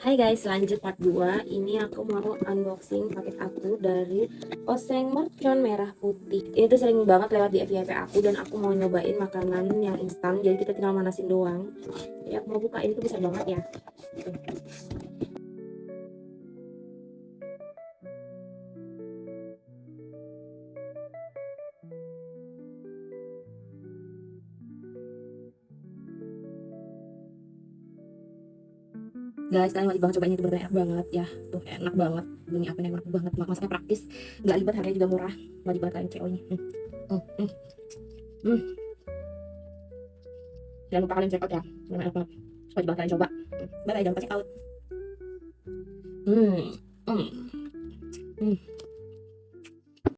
Hai guys, lanjut part 2. Ini aku mau unboxing paket aku dari Oseng Mercon merah putih. Ini tuh sering banget lewat di FYP aku dan aku mau nyobain makanan yang instan. Jadi kita tinggal manasin doang. Jadi aku mau buka, ini tuh besar banget ya. Guys, kalian wajib banget cobain, itu bener-bener enak banget ya. Tuh enak banget. Demi apa yang enak banget. Masaknya praktis, nggak ribet, harganya juga murah. Wajib banget kalian CO ini. Hmm. Jangan lupa kalian check out ya. Enak banget. Wajib banget kalian coba. Bye bye, jangan lupa check out. Hmm. Hmm. Hmm.